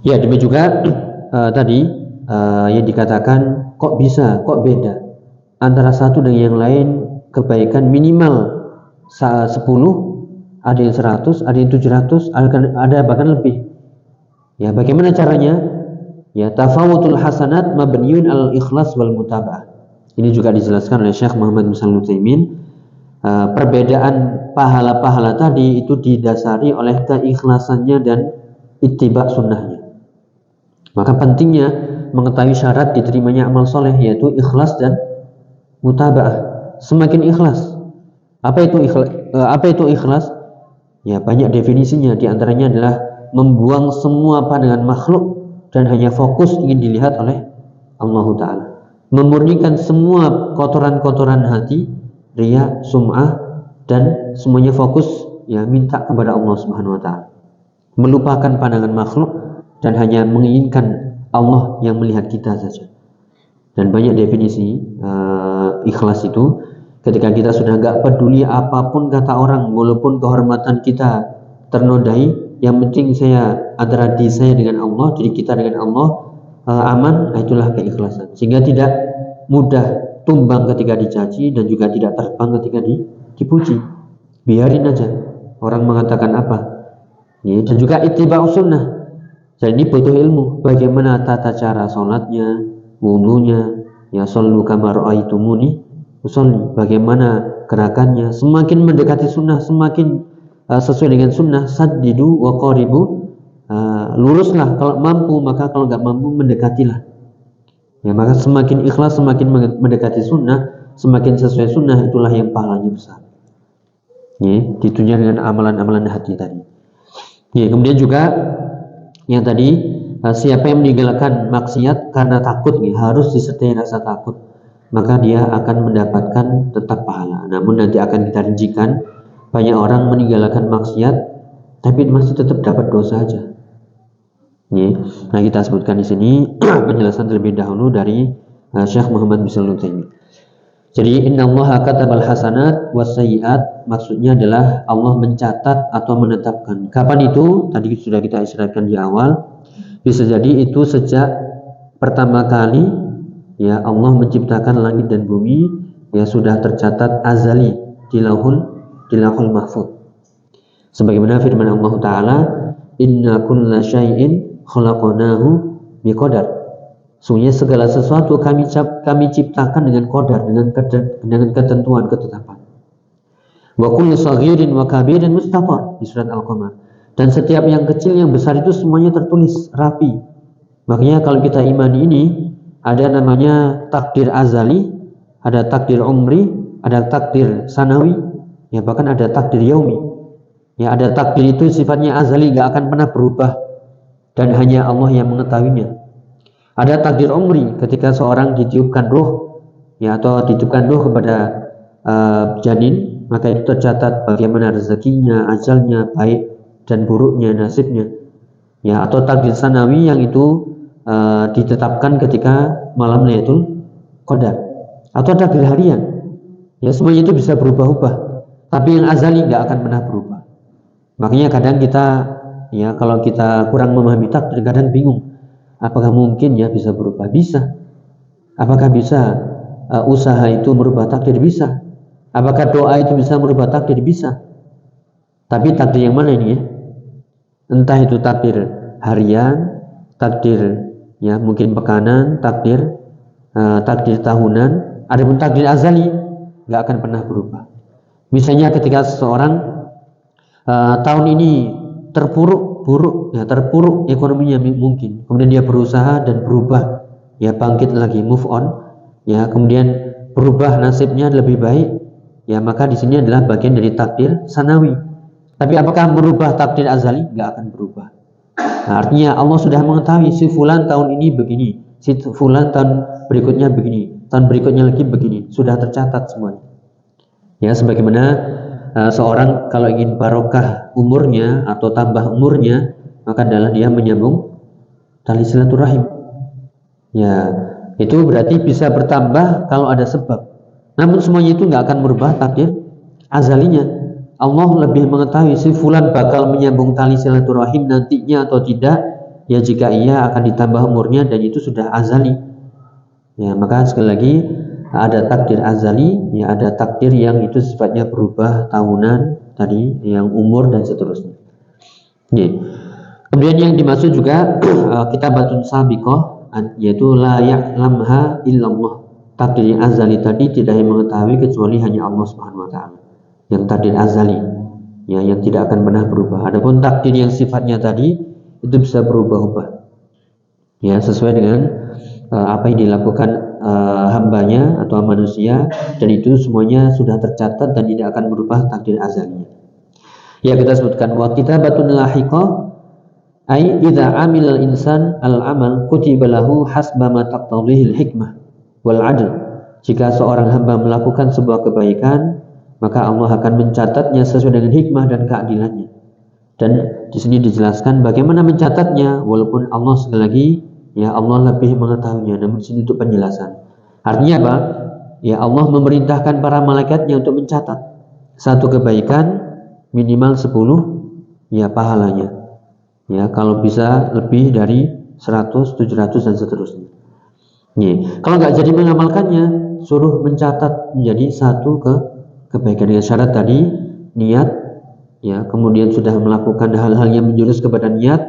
Ya demikian juga tadi yang dikatakan kok beda antara satu dengan yang lain kebaikan minimal 10, ada yang 100, ada yang 700, ada bahkan lebih. Ya bagaimana caranya? Ya tafawutul hasanat mabniun al ikhlas wal mutaba'ah. Ini juga dijelaskan oleh Syekh Muhammad bin Shalih Al-Utsaimin. Perbedaan pahala-pahala tadi itu didasari oleh keikhlasannya dan ittiba sunnahnya. Maka pentingnya mengetahui syarat diterimanya amal soleh, yaitu ikhlas dan mutaba'ah. Semakin ikhlas. Apa itu ikhlas? Ya banyak definisinya. Di antaranya adalah membuang semua pandangan makhluk dan hanya fokus ingin dilihat oleh Allah Ta'ala. Memurnikan semua kotoran-kotoran hati, riya, sum'ah, dan semuanya fokus ya minta kepada Allah Subhanahu wa taala, melupakan pandangan makhluk dan hanya menginginkan Allah yang melihat kita saja. Dan banyak definisi ikhlas itu, ketika kita sudah gak peduli apapun kata orang, walaupun kehormatan kita ternodai, yang penting saya antara diri saya dengan Allah, diri kita dengan Allah aman, itulah keikhlasan. Sehingga tidak mudah tumbang ketika dicaci dan juga tidak terbang ketika dipuji. Biarin aja orang mengatakan apa. Ya, dan juga ittiba'us sunnah. Jadi ini butuh ilmu. Bagaimana tata cara sholatnya, wudunya, ya shollu kama ra'aitumuni usolli. Bagaimana gerakannya. Semakin mendekati sunnah, semakin sesuai dengan sunnah. Saddidu wa qaribu. Luruslah kalau mampu, maka kalau nggak mampu mendekatilah. Ya, maka semakin ikhlas, semakin mendekati sunnah, semakin sesuai sunnah, itulah yang pahalanya besar. Ya, ditunjukkan dengan amalan-amalan hati tadi. Ya, kemudian juga yang tadi, siapa yang meninggalkan maksiat karena takut, ya, harus disertai rasa takut, maka dia akan mendapatkan tetap pahala. Namun nanti akan kita rincikan, banyak orang meninggalkan maksiat tapi masih tetap dapat dosa aja. Nah, kita sebutkan di sini penjelasan terlebih dahulu dari Syekh Muhammad bin Shalih Al-Utsaimin. Jadi innallaha katabal hasanat wasayyi'at, maksudnya adalah Allah mencatat atau menetapkan. Kapan itu? Tadi sudah kita isyaratkan di awal. Bisa jadi itu sejak pertama kali ya Allah menciptakan langit dan bumi, ya sudah tercatat azali di lauhul mahfuz. Sebagaimana firman Allah Ta'ala, inna kulla syai'in khalaqnahu biqadar. Sungguhnya segala sesuatu kami ciptakan dengan qadar, dengan ketentuan, ketetapan. Wa kullu saghirin wa kabirin mustatar di surat Al-Qamar. Dan setiap yang kecil yang besar itu semuanya tertulis rapi. Makanya kalau kita imani ini, ada namanya takdir azali, ada takdir umri, ada takdir sanawi, ya bahkan ada takdir yaumi. Ya, ada takdir itu sifatnya azali, gak akan pernah berubah dan hanya Allah yang mengetahuinya. Ada takdir umri, ketika seorang ditiupkan ruh, ya, atau ditiupkan ruh kepada janin, maka itu tercatat bagaimana rezekinya, ajalnya, baik dan buruknya, nasibnya. Ya, atau takdir sanawi yang itu ditetapkan ketika malam Lailatul Qadar, atau takdir harian. Ya, semuanya itu bisa berubah-ubah, tapi yang azali gak akan pernah berubah. Makanya kadang kita, ya, kalau kita kurang memahami takdir, kadang bingung. Apakah mungkin ya bisa berubah? Bisa. Apakah bisa usaha itu merubah takdir? Bisa. Apakah doa itu bisa merubah takdir? Bisa. Tapi takdir yang mana ini ya? Entah itu takdir harian, takdir ya mungkin pekanan, takdir tahunan, adapun takdir azali nggak akan pernah berubah. Misalnya ketika seseorang tahun ini terpuruk ekonominya mungkin, kemudian dia berusaha dan berubah, ya bangkit lagi, move on, ya kemudian berubah nasibnya lebih baik, ya maka di sini adalah bagian dari takdir sanawi. Tapi apakah merubah takdir azali? Nggak akan berubah. Nah, artinya Allah sudah mengetahui si fulan tahun ini begini, si fulan tahun berikutnya begini, tahun berikutnya lagi begini, sudah tercatat semuanya. Ya, sebagaimana seorang kalau ingin barokah umurnya atau tambah umurnya, maka adalah dia menyambung tali silaturahim. Ya, itu berarti bisa bertambah kalau ada sebab. Namun semuanya itu nggak akan merubah takdir azalinya. Allah lebih mengetahui si fulan bakal menyambung tali silaturahim nantinya atau tidak. Ya jika iya akan ditambah umurnya dan itu sudah azali. Ya, maka sekali lagi ada takdir azali, ya ada takdir yang itu sifatnya berubah tahunan tadi, yang umur dan seterusnya. Ya. Kemudian yang dimaksud juga kitabatun sabiqah, yaitu la ya'lamha illallah. Takdir yang azali tadi tidak yang mengetahui kecuali hanya Allah Subhanahu wa taala. Yang takdir azali, ya yang tidak akan pernah berubah. Adapun takdir yang sifatnya tadi itu bisa berubah-ubah. Ya, sesuai dengan apa yang dilakukan hambanya atau manusia, dan itu semuanya sudah tercatat dan tidak akan berubah takdir azalinya. Ya, kita sebutkan wa kitabatun lahiqah ai idza amila al-insan al-amal kutiba lahu hasba ma taqtadhihi al-hikmah wal 'adl. Jika seorang hamba melakukan sebuah kebaikan, maka Allah akan mencatatnya sesuai dengan hikmah dan keadilannya. Dan di sini dijelaskan bagaimana mencatatnya, walaupun Allah sekali lagi ya Allah lebih mengetahuinya, namun di sini untuk penjelasan. Artinya apa? Ya Allah memerintahkan para malaikatnya untuk mencatat satu kebaikan minimal 10 ya pahalanya. Ya, kalau bisa lebih dari 100, 700 dan seterusnya. Nih, kalau nggak jadi mengamalkannya, suruh mencatat menjadi satu kebaikan dengan syarat tadi niat, ya, kemudian sudah melakukan hal-hal yang menjurus kepada niat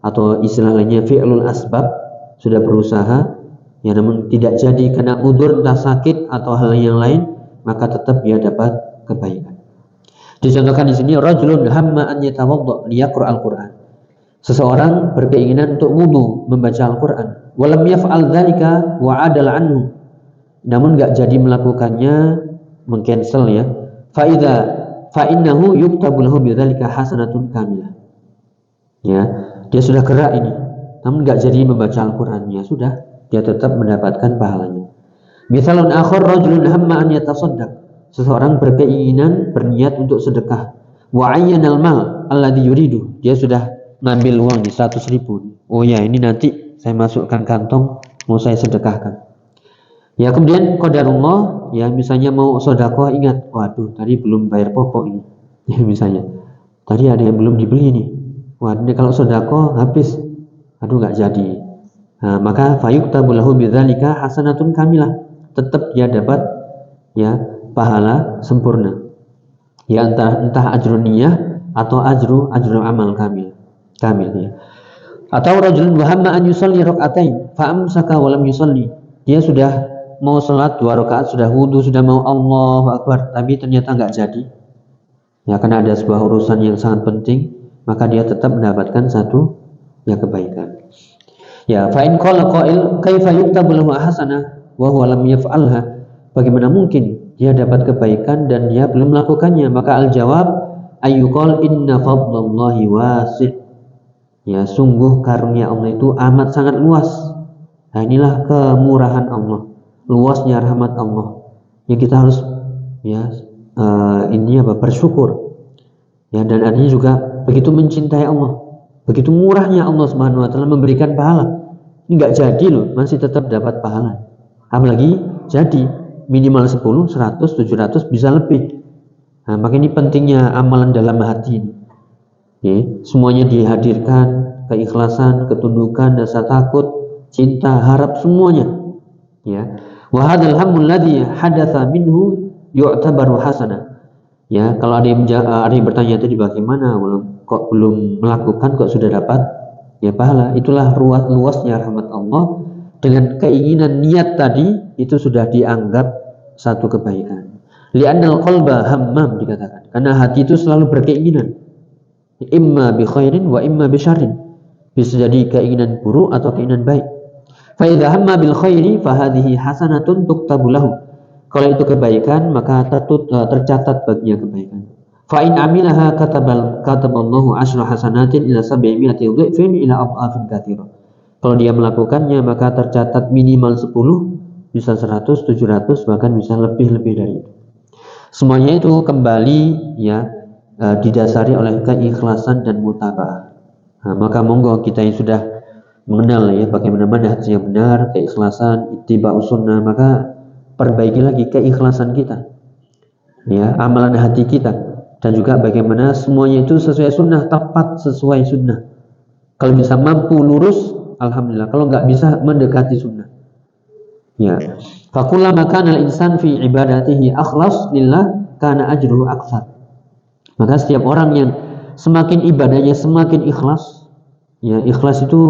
atau istilah lainnya fi'lul asbab, sudah berusaha, ya, namun tidak jadi karena udzur entah sakit atau hal yang lain, maka tetap dia dapat kebaikan. Dicontohkan di sini rajulun hamma an yatawadda liyaqra'al Qur'an. Seseorang berkeinginan untuk wudu membaca Al-Qur'an. Walam yaf'al dzalika wa 'adala anhu. Namun enggak jadi melakukannya, mengcancel ya. Fa innahu yuktabu lahu bidzalika hasanatun kamilah. Ya, dia sudah gerak ini, namun enggak jadi membaca Al-Qur'an, ya sudah, dia tetap mendapatkan pahalanya. Misalun akhar rajulun hamma an yatasaddaq. Seseorang berkeinginan berniat untuk sedekah. Wa ayyanal mal alladhi yuridu. Dia sudah ngambil uang di 100.000. Oh ya, ini nanti saya masukkan kantong, mau saya sedekahkan. Ya, kemudian qadarullah, ya misalnya mau sedekah, ingat, waduh tadi belum bayar pokok ini. Ya, misalnya tadi ada yang belum dibeli nih. Wah, ini kalau sedekah habis. Aduh, enggak jadi. Nah, maka fayuktabu lahu bidzalika hasanatun kamilah. Tetap dia dapat ya pahala sempurna. Ya, entah ajrun niyah atau ajrul amal kamil ya. Atau rajulun wahamma an yusalli rak'atain fa amsaka wa lam yusalli. Dia sudah mau salat 2 rakaat, sudah wudu, sudah mau Allahu Akbar, tapi ternyata enggak jadi. Ya, karena ada sebuah urusan yang sangat penting, maka dia tetap mendapatkan satu ya kebaikan. Ya, fa in qala qail kaifa yuktabu lahu hasanah wa huwa lam yaf'alha. Bagaimana mungkin dia dapat kebaikan dan dia belum melakukannya? Maka al-jawab ayyuqal inna fadlallahi wasi'. Ya, sungguh karunia Allah itu amat sangat luas. Nah, inilah kemurahan Allah, luasnya rahmat Allah. Yang kita harus ya bersyukur. Ya, dan artinya juga begitu mencintai Allah, begitu murahnya Allah Subhanahu wa taala memberikan pahala. Ini enggak jadi loh, masih tetap dapat pahala. Apalagi jadi minimal 10, 100, 700 bisa lebih. Nah, maka ini pentingnya amalan dalam hati ini. Ya, semuanya dihadirkan, keikhlasan, ketundukan, rasa takut, cinta, harap, semuanya. Ya. Wa hadzal hammul ladzi hadatsa minhu yu'tabaru hasanah. Ya, kalau ada yang bertanya tadi bagaimana belum melakukan kok sudah dapat ya pahala. Itulah luasnya rahmat Allah. Dengan keinginan niat tadi itu sudah dianggap satu kebaikan. Li'annal qalba hammam dikatakan. Karena hati itu selalu berkeinginan. Imma bi khairin wa imma bi syarrin. Bisa jadi keinginan buruk atau keinginan baik. Fa idza hamma bil khairi fa hadhihi hasanatun tuktabu lahu. Kalau itu kebaikan, maka tercatat baginya kebaikan. Fa in amilaha kataballahu 10 hasanatin ila 700 dhifin ila adhafin katsira. Kalau dia melakukannya, maka tercatat minimal 10, bisa 100, 700, bahkan bisa lebih dari itu. Semuanya itu kembali ya didasari oleh keikhlasan dan mutaba'ah. Nah, maka monggo kita yang sudah mengenal ya bagaimana manhaj yang benar, keikhlasan, ittiba'us sunnah, maka perbaiki lagi keikhlasan kita. Ya, amalan hati kita, dan juga bagaimana semuanya itu sesuai sunnah, tepat sesuai sunnah. Kalau bisa mampu lurus, alhamdulillah. Kalau nggak bisa, mendekati sunnah. Ya. Fakullama kana al-insan fi ibadatihi akhlas lillah kana ajruhu aktsar. Maka setiap orang yang semakin ibadahnya semakin ikhlas, ya ikhlas itu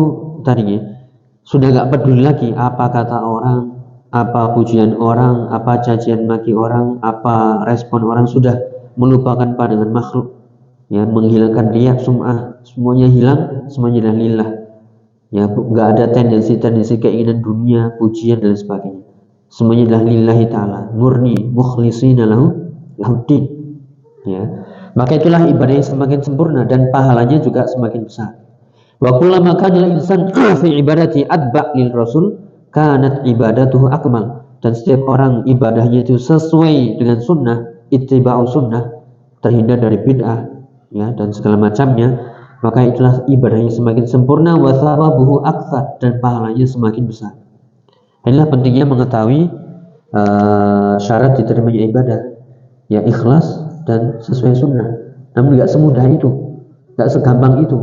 tadinya sudah nggak peduli lagi apa kata orang, apa pujian orang, apa cacian maki orang, apa respon orang, sudah melupakan pandangan makhluk, ya menghilangkan riya, sum'ah, semuanya hilang, semuanya adalah lillah. Ya, nggak ada tendensi keinginan dunia, pujian dan sebagainya. Semuanya adalah lillahi ta'ala, murni, mukhlisina lahuddin. Ya, maka itulah ibadah yang semakin sempurna dan pahalanya juga semakin besar. Wa kullama kana al-insan fi ibadati atba' lil rasul kanat ibadatuhu akmal. Dan setiap orang ibadahnya itu sesuai dengan sunnah, ittiba'u sunnah, terhindar dari bid'ah, ya, dan segala macamnya, maka itulah ibadahnya semakin sempurna, wa thawabuhu aktsar, dan pahalanya semakin besar. Inilah pentingnya mengetahui syarat diterimanya ibadah, ya ikhlas dan sesuai sunnah. Namun nggak semudah itu, nggak segampang itu.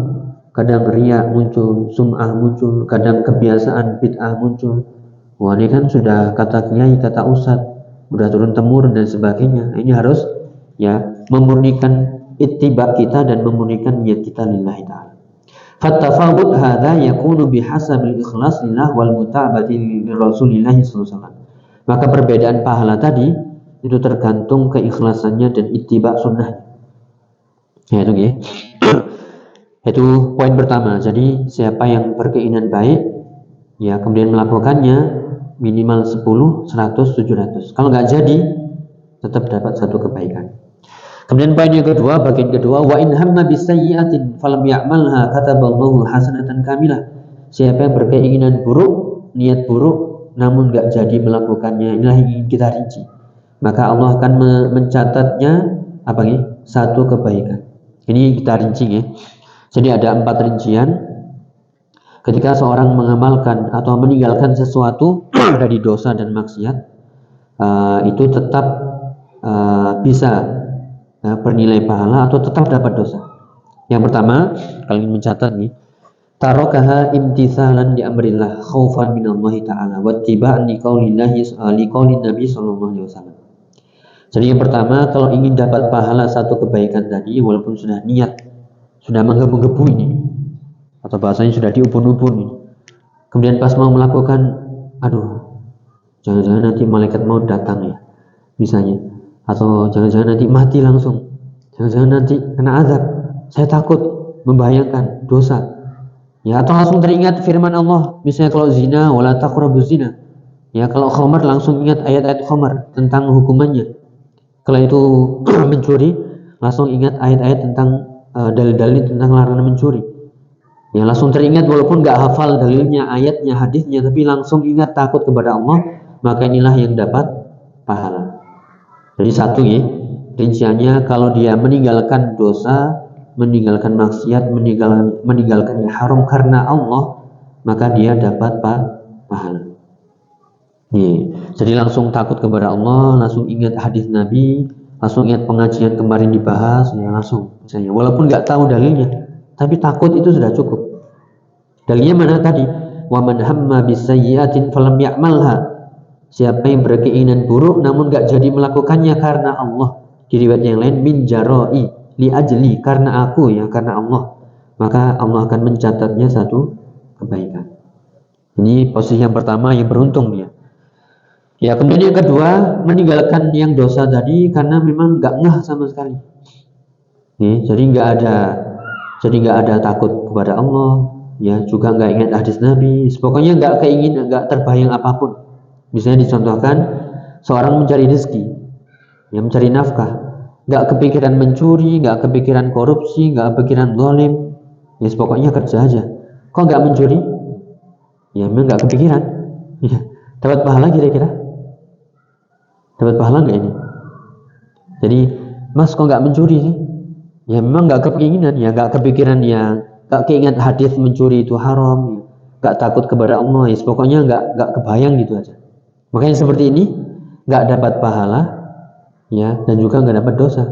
Kadang riya muncul, sum'ah muncul, kadang kebiasaan bid'ah muncul. Wah, ini kan sudah kata kiai, kata ustadz, udah turun temurun dan sebagainya. Ini harus ya memurnikan ittiba kita dan memurnikan niat kita lillahi ta'ala. Fattafawud hadza yakunu bihasabil ikhlas lillah wal mutabati li Rasulillah sallallahu alaihi wasallam. Maka perbedaan pahala tadi itu tergantung keikhlasannya dan ittiba sunnah. Ya itu ya. Itu poin pertama. Jadi siapa yang berkeinginan baik, ya kemudian melakukannya minimal 10, 100, 700. Kalau nggak jadi, tetap dapat satu kebaikan. Kemudian poin yang kedua, bagian kedua, wa in hamma bisayyi'atin falam ya'malha kataballahu hasanatan kamilah. Siapa yang berkeinginan buruk, niat buruk, namun nggak jadi melakukannya, inilah yang ingin kita rinci. Maka Allah akan mencatatnya apa nih? Satu kebaikan. Ini kita rinci ya. Jadi ada 4 rincian. Ketika seorang mengamalkan atau meninggalkan sesuatu dari dosa dan maksiat, itu tetap bisa bernilai pahala atau tetap dapat dosa. Yang pertama, kalau ingin mencatat nih, tarakaha imtithalan di amrillah khaufan minallahi ta'ala wattiba'an liqaulin Nabi sallallahu alaihi wasallam. Jadi yang pertama, kalau ingin dapat pahala satu kebaikan tadi, walaupun sudah niat, sudah menggebu-gebu ini, atau bahasanya sudah diubun-ubun ini, kemudian pas mau melakukan, aduh, jangan-jangan nanti malaikat mau datang ya, misalnya, atau jangan-jangan nanti mati langsung, jangan-jangan nanti kena azab, saya takut, membahayakan dosa, ya, atau langsung teringat firman Allah, misalnya kalau zina, wala taqrabuz zina, ya, kalau khamar langsung ingat ayat-ayat khamar tentang hukumannya. Kalau itu mencuri, langsung ingat ayat-ayat tentang dalil-dalil tentang larangan mencuri. Ya, langsung teringat walaupun nggak hafal dalilnya, ayatnya, hadisnya, tapi langsung ingat takut kepada Allah, maka inilah yang dapat pahala. Jadi satu ya, rinciannya kalau dia meninggalkan dosa, meninggalkan maksiat, meninggalkan yang haram karena Allah, maka dia dapat pahala. Ya, jadi langsung takut kepada Allah, langsung ingat hadis Nabi, langsung ingat pengajian kemarin dibahas, ya langsung misalnya, walaupun nggak tahu dalilnya, tapi takut itu sudah cukup. Dalilnya mana tadi? Wa man hamma bisayyi'atin falam ya'malha. Siapa yang berkeinginan buruk namun nggak jadi melakukannya karena Allah. Di riwayat yang lain, min jarai li ajli, karena aku, ya karena Allah, maka Allah akan mencatatnya satu kebaikan. Ini posisi yang pertama, yang beruntung dia. Ya, kemudian yang kedua, meninggalkan yang dosa tadi karena memang nggak ngeh sama sekali. Nih, jadi nggak ada takut kepada Allah, ya juga nggak ingat hadis Nabi, pokoknya nggak keinginan, nggak terbayang apapun. Misalnya dicontohkan, seorang mencari rezeki, yang mencari nafkah, nggak kepikiran mencuri, nggak kepikiran korupsi, nggak kepikiran zalim, ya pokoknya kerja aja. Kok nggak mencuri? Ya memang nggak kepikiran. Ya, dapat pahala kira-kira? Dapat pahala nggak ini? Jadi, Mas kok nggak mencuri sih? Ya memang nggak keinginan, ya nggak kepikiran, ya nggak keinget hadis mencuri itu haram, nggak takut kepada Allah, ya pokoknya nggak kebayang gitu aja. Makanya seperti ini nggak dapat pahala, ya, dan juga nggak dapat dosa,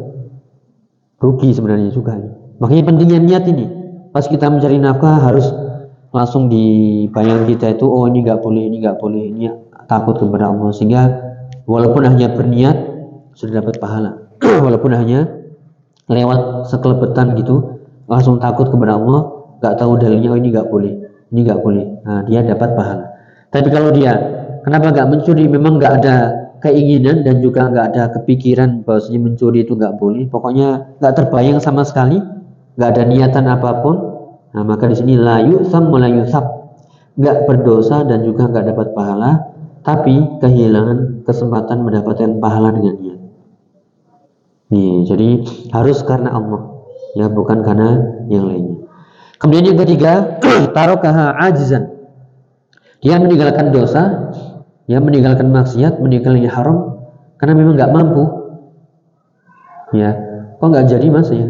rugi sebenarnya juga. Makanya pentingnya niat ini. Pas kita mencari nafkah harus langsung dibayang kita itu, oh ini nggak boleh, ini nggak boleh, ini takut kepada Allah, sehingga walaupun hanya berniat sudah dapat pahala. Walaupun hanya lewat sekelebetan gitu, langsung takut kepada Allah, nggak tahu dalilnya, oh ini nggak boleh, ini nggak boleh, nah dia dapat pahala. Tapi kalau dia kenapa nggak mencuri, memang nggak ada keinginan dan juga nggak ada kepikiran bahwasanya mencuri itu nggak boleh, pokoknya nggak terbayang sama sekali, nggak ada niatan apapun, nah maka di sini la yu'sam wa la yusab, nggak berdosa dan juga nggak dapat pahala, tapi kehilangan kesempatan mendapatkan pahala dengan niat. Nih, jadi harus karena Allah, ya bukan karena yang lainnya. Kemudian yang ketiga, tarakaha ajizan. Dia meninggalkan dosa, ya meninggalkan maksiat, meninggalkan yang haram karena memang nggak mampu. Ya, kok nggak jadi mas ya?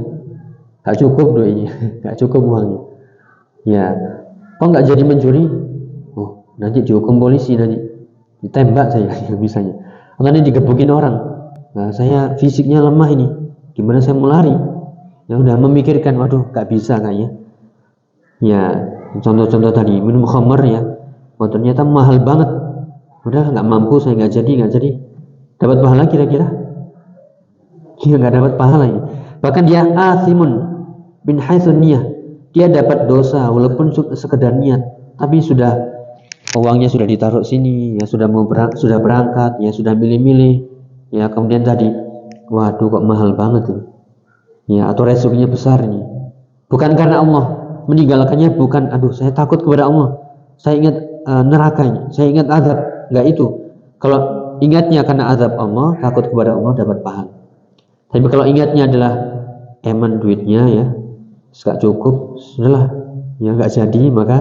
Nggak cukup duitnya, nggak cukup uangnya. Ya, kok nggak jadi mencuri? Oh, nanti dihukum polisi, nanti ditembak saya misalnya. Atau nanti digebukin orang. Nah, saya fisiknya lemah ini, gimana saya mau lari? Ya udah memikirkan, waduh nggak bisa kayaknya. Ya, contoh-contoh tadi minum khamr ya, oh ternyata mahal banget. Udah nggak mampu, saya nggak jadi. Dapat pahala kira-kira? Dia nggak dapat pahala ini. Bahkan dia asimun bin haitsun niyah. Dia dapat dosa walaupun sekedar niat, tapi sudah uangnya sudah ditaruh sini, ya sudah sudah berangkat, ya sudah milih-milih, ya kemudian tadi, waduh kok mahal banget ini, ya atau resikonya besar ini. Bukan karena Allah, meninggalkannya bukan, aduh saya takut kepada Allah, saya ingat neraka ini, saya ingat azab, nggak itu. Kalau ingatnya karena azab Allah, takut kepada Allah dapat pahala. Tapi kalau ingatnya adalah eman duitnya ya, gak cukup, sudahlah, ya nggak jadi, maka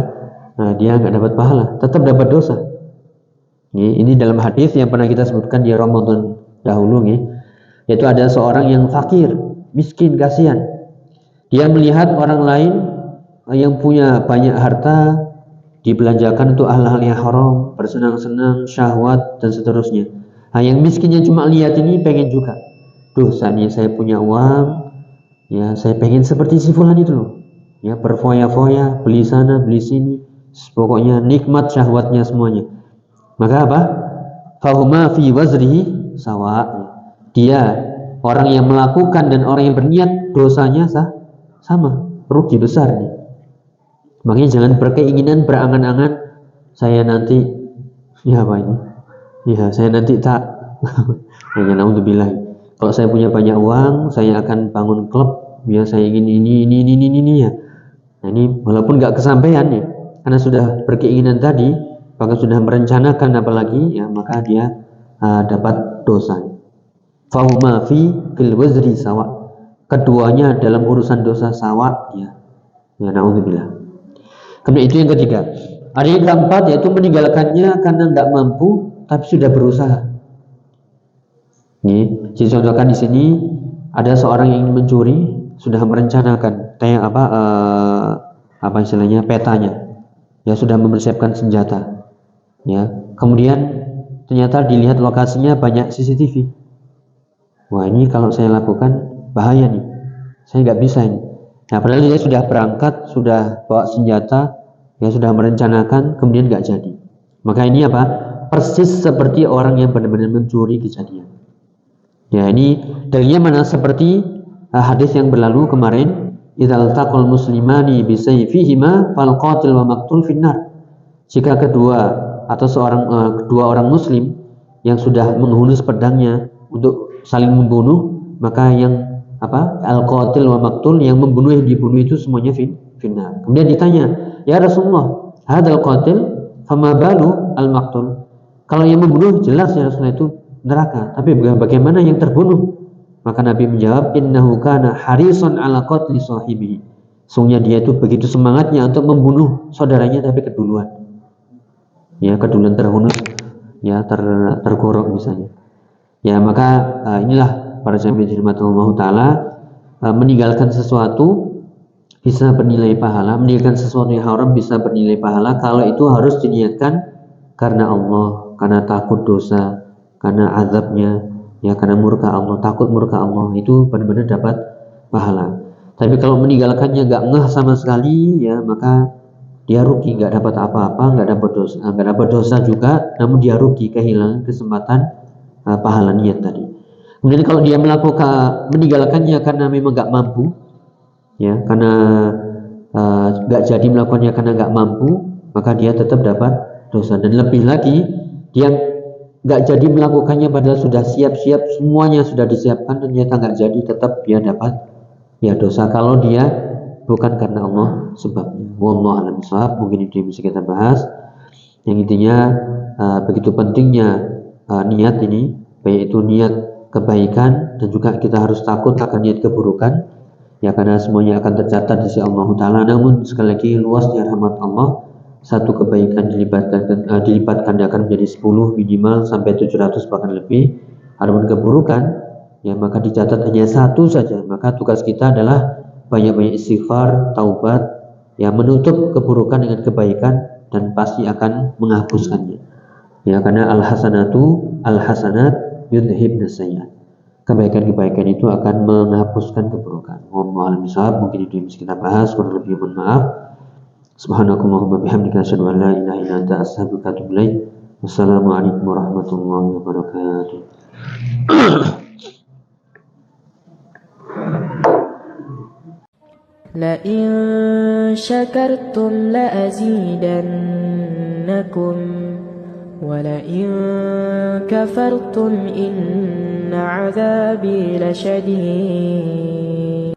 dia nggak dapat pahala, tetap dapat dosa. Ini dalam hadis yang pernah kita sebutkan di Ramadan dahulu, yaitu ada seorang yang fakir, miskin, kasihan. Dia melihat orang lain yang punya banyak harta dibelanjakan untuk hal-hal yang haram, bersenang-senang, syahwat dan seterusnya. Nah, yang miskinnya cuma lihat ini pengen juga. Duh, saat ini saya punya uang, ya saya pengen seperti si fulan itu loh. Ya, berfoya-foya, beli sana, beli sini, pokoknya nikmat syahwatnya semuanya. Maka apa? Fahuma fi wazrihi sawa. Dia orang yang melakukan dan orang yang berniat dosanya sama, rugi besar nih. Makanya jangan berkeinginan, berangan-angan saya nanti ya apa ini? Ya saya nanti tak hanya naudzubillah. Kalau saya punya banyak uang, saya akan bangun klub. Ya saya ingin ini ya. Nah ini walaupun nggak kesampaian ya, karena sudah berkeinginan tadi, bahkan sudah merencanakan apalagi ya, maka dia dapat dosa. Fahuma fi fil wazri sawa. Keduanya dalam urusan dosa sawa ya. Ya naudzubillah. Kemudian itu yang ketiga. Ada yang keempat yaitu meninggalkannya karena nggak mampu tapi sudah berusaha. Nih, contohkan di sini ada seorang yang ingin mencuri, sudah merencanakan apa istilahnya petanya, ya sudah mempersiapkan senjata, ya kemudian ternyata dilihat lokasinya banyak CCTV. Wah ini kalau saya lakukan bahaya nih, saya nggak bisa ini. Nah padahal dia sudah berangkat, sudah bawa senjata, ya sudah merencanakan, kemudian nggak jadi. Maka ini apa? Persis seperti orang yang benar-benar mencuri kejadian. Ya ini dalilnya mana seperti hadis yang berlalu kemarin, idzal taqal muslimani bisayfihima fal qatil wa maqtul finnar. Jika kedua orang muslim yang sudah menghunus pedangnya untuk saling membunuh, maka yang al qatil wa maqtul, yang membunuh yang dibunuh itu semuanya finnar. Kemudian ditanya, ya Rasulullah, hadzal qatil fama balu al maqtul. Kalau yang membunuh jelas ya Rasulullah itu neraka, tapi bagaimana yang terbunuh? Maka Nabi menjawab, innahu kana harisan ala qatli sahibihi. Sungguhnya dia itu begitu semangatnya untuk membunuh saudaranya tapi keduluan. Ya, keduluan terhunus, ya tergorok misalnya. Ya, maka inilah para jamaah dirahmatullah taala, meninggalkan sesuatu bisa bernilai pahala, meninggalkan sesuatu yang haram bisa bernilai pahala kalau itu harus diniatkan karena Allah, karena takut dosa, karena azabnya, ya karena murka Allah, takut murka Allah, itu benar-benar dapat pahala. Tapi kalau meninggalkannya nggak ngeh sama sekali, ya maka dia rugi, nggak dapat apa-apa, nggak dapat dosa juga, namun dia rugi, kehilangan kesempatan pahala niat tadi. Kemudian kalau dia meninggalkannya karena memang nggak mampu, ya karena nggak jadi melakukannya karena nggak mampu, maka dia tetap dapat dosa. Dan lebih lagi, dia nggak jadi melakukannya padahal sudah siap-siap, semuanya sudah disiapkan, ternyata nggak jadi, tetap dia dapat ya dosa kalau dia bukan karena Allah sebabnya. Wallahu a'lam bishawab. Mungkin itu yang bisa kita bahas. Yang intinya begitu pentingnya niat ini, baik itu niat kebaikan dan juga kita harus takut akan niat keburukan, ya karena semuanya akan tercatat di sisi Allah Taala. Namun sekali lagi luasnya rahmat Allah, satu kebaikan dilipat gandakan menjadi 10 minimal sampai 700 bahkan lebih. Adapun keburukan ya maka dicatat hanya satu saja. Maka tugas kita adalah banyak-banyak istighfar, taubat, ya menutup keburukan dengan kebaikan dan pasti akan menghapuskannya. Ya karena al-hasanat yudhibnas sayyi'at. Kebaikan-kebaikan itu akan menghapuskan keburukan. Wallahu a'lam. Mungkin itu yang bisa kita bahas. Kurang lebih mohon maaf. Subhanakallahumma bihamdika asyhadu an la ilaha illa anta astaghfiruka wa atubu ilaik. Wassalamualaikum warahmatullahi wabarakatuh. لئن شكرتم لأزيدنكم ولئن كفرتم إن عذابي لشديد